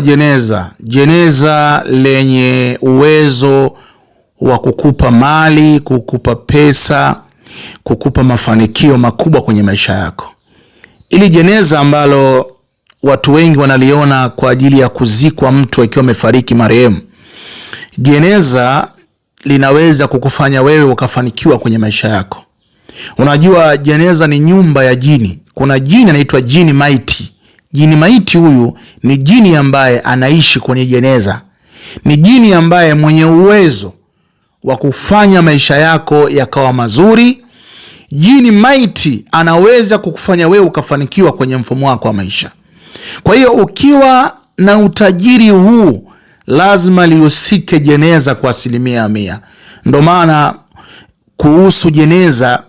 Jeneza lenye uwezo wa kukupa mali, kukupa pesa, kukupa mafanikio makubwa kwenye maisha yako. Ili jeneza ambalo watu wengi wanaliona kwa ajili ya kuzikwa mtu akiwa amefariki marehemu. Jeneza linaweza kukufanya wewe ukafanikiwa kwenye maisha yako. Unajua jeneza ni nyumba ya jini. Kuna jini anaitwa jini maiti. Jini maiti huyu ni jini ambaye anaishi kwenye jeneza. Ni jini ambaye mwenye uwezo wa kufanya maisha yako yakawa mazuri. Jini maiti anaweza kukufanya wewe ukafanikiwa kwenye mfumo wako wa maisha. Kwa hiyo ukiwa na utajiri huu, lazima lihusike jeneza kwa 100%. Ndio maana kuhusu jeneza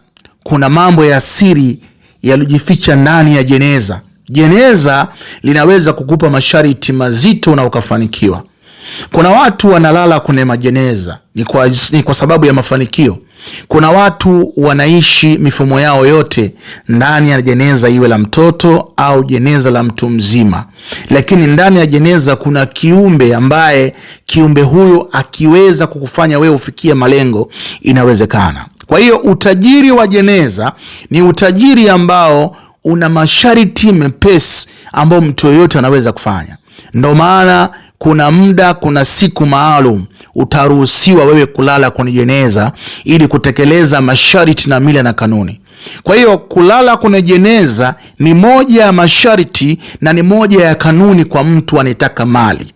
kuna mambo ya siri yaliyojificha ndani ya jeneza. Jeneza linaweza kukupa masharti mazito na ukafanikiwa. Kuna watu wanalala kwenye majeneza ni kwa sababu ya mafanikio. Kuna watu wanaishi mifumo yao yote ndani ya jeneza, iwe la mtoto au jeneza la mtu mzima. Lakini ndani ya jeneza kuna kiumbe ambaye kiumbe huyo akiweza kukufanya wewe ufikie malengo, inawezekana. Kwa hiyo utajiri wa jeneza ni utajiri ambao una masharti mepesi ambao mtu yoyote anaweza kufanya. Ndio maana kuna siku maalum utaruhusiwa wewe kulala kwenye jeneza ili kutekeleza masharti na mila na kanuni. Kwa hiyo kulala kwenye jeneza ni moja ya masharti na ni moja ya kanuni kwa mtu anayetaka mali.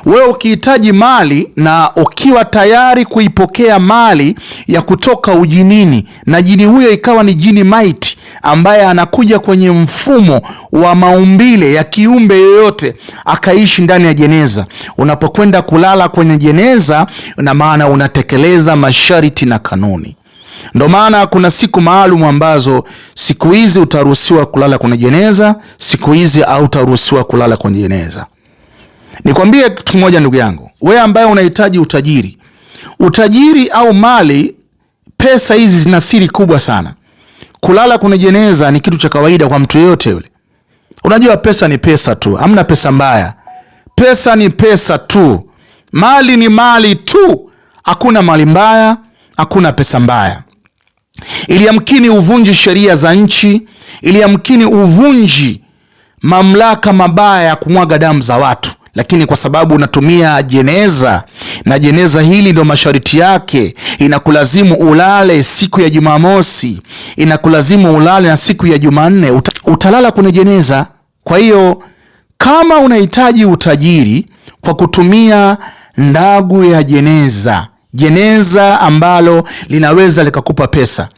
Wewe ukihitaji mali na ukiwa tayari kuipokea mali ya kutoka ujinini, na jini huyo ikawa ni jini maiti ambaye anakuja kwenye mfumo wa maumbile ya kiumbe yoyote akaishi ndani ya jeneza. Unapokwenda kulala kwenye jeneza, na maana unatekeleza masharti na kanuni. Ndio maana kuna siku maalum ambazo siku hizi utaruhusiwa kulala kwenye jeneza, siku hizi hautaruhusiwa kulala kwenye jeneza. Nikwambie kitu kimoja ndugu yangu, wewe ambaye unahitaji utajiri au mali, pesa hizi zina siri kubwa sana. Kulala kwenye jeneza ni kitu cha kawaida kwa mtu yote yule. Unajua pesa ni pesa tu, hamna pesa mbaya. Pesa ni pesa tu. Mali ni mali tu. Hakuna mali mbaya, hakuna pesa mbaya. Ili yamkini uvunji sheria za nchi, ili yamkini uvunji mamlaka mabaya ya kumwaga damu za watu. Lakini kwa sababu unatumia jeneza, na jeneza hili ndio masharti yake, inakulazimu ulale siku ya Jumamosi, inakulazimu ulale na siku ya Jumanne, utalala kwenye jeneza. Kwa hiyo kama unahitaji utajiri kwa kutumia ndagu ya jeneza ambalo linaweza likakupa pesa.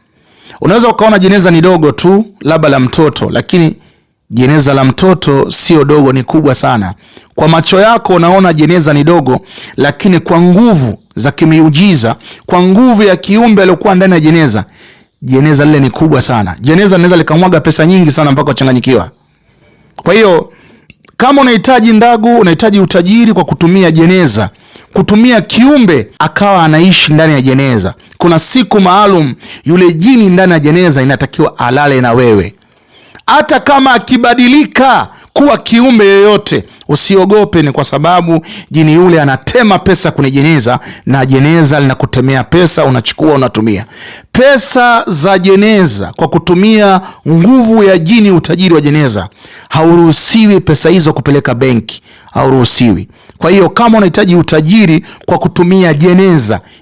Unaweza ukaona jeneza ni dogo tu, labda la mtoto, lakini jeneza la mtoto sio dogo, ni kubwa sana. Kwa macho yako unaona jeneza ni dogo, lakini kwa nguvu za kimiujiza, kwa nguvu ya kiumbe aliyokuwa ndani ya jeneza lile ni kubwa sana. Jeneza linaweza likamwaga pesa nyingi sana mpaka uchanganyikiwa. Kwa hiyo kama unahitaji ndagu, unahitaji utajiri kwa kutumia jeneza, kutumia kiumbe akawa anaishi ndani ya jeneza, kuna siku maalum yule jini ndani ya jeneza inatakiwa alale na wewe. Hata kama akibadilika kuwa kiumbe yoyote, usiogope, ni kwa sababu jini yule anatema pesa kwenye jeneza, na jeneza linakutemea pesa, unachukua unatumia. Pesa za jeneza kwa kutumia nguvu ya jini, utajiri wa jeneza, hauruhusiwi pesa hizo kupeleka benki, hauruhusiwi. Kwa hiyo kama unahitaji utajiri kwa kutumia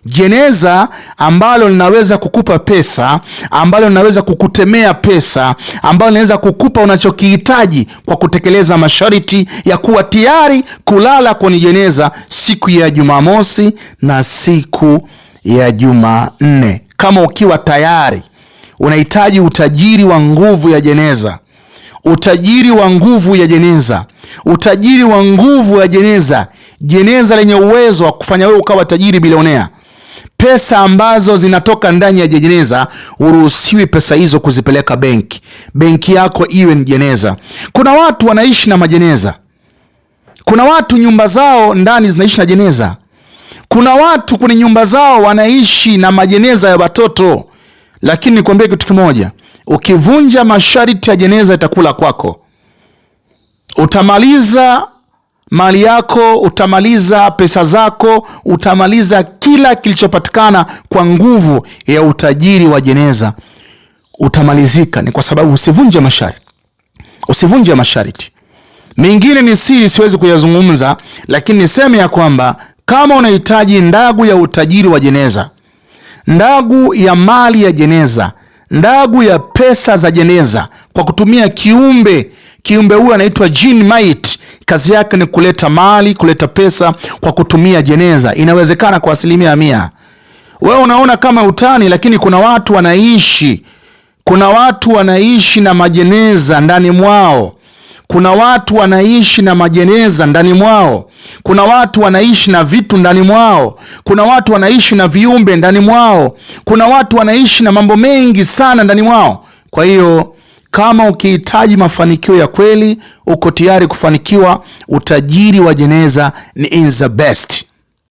jeneza ambalo linaweza kukupa pesa, ambalo linaweza kukutemea pesa, ambalo linaweza kukupa unachokihitaji kwa kutekeleza masharti ya kuwa tayari kulala kwenye jeneza siku ya Jumamosi na siku ya Jumanne. Kama ukiwa tayari unahitaji utajiri wa nguvu ya jeneza, utajiri wa nguvu ya jeneza, utajiri wa nguvu ya jeneza lenye uwezo wa kufanya wewe ukawa tajiri bilionea. Pesa ambazo zinatoka ndani ya jeneza, uruhusiwi pesa hizo kuzipeleka benki. Benki yako iwe ni jeneza. Kuna watu wanaishi na majeneza. Kuna watu nyumba zao ndani zinaishi na jeneza. Kuna watu kwenye nyumba zao wanaishi na majeneza ya watoto. Lakini nikwambie kitu kimoja, ukivunja masharti ya jeneza itakula kwako. Utamaliza mali yako, utamaliza pesa zako, utamaliza kila kilichopatikana kwa nguvu ya utajiri wa jeneza. Utamalizika. Ni kwa sababu usivunje masharti. Usivunje masharti. Mengine ni siri, siwezi kuyazungumza, lakini niseme ya kwamba kama unahitaji ndagu ya utajiri wa jeneza, ndagu ya mali ya jeneza, ndagu ya pesa za jeneza, kwa kutumia kiumbe huyu anaitwa jinn mait. Kazi yake ni kuleta mali, kuleta pesa kwa kutumia jeneza. Inawezekana kwa 100%. Wewe unaona kama utani, lakini kuna watu wanaishi na majeneza ndani mwao. Kuna watu wanaishi na majeneza ndani mwao. Kuna watu wanaishi na vitu ndani mwao. Kuna watu wanaishi na viumbe ndani mwao. Kuna watu wanaishi na mambo mengi sana ndani mwao. Kwa hiyo kama ukihitaji mafanikio ya kweli, uko tayari kufanikiwa, utajiri wa jeneza ni the best.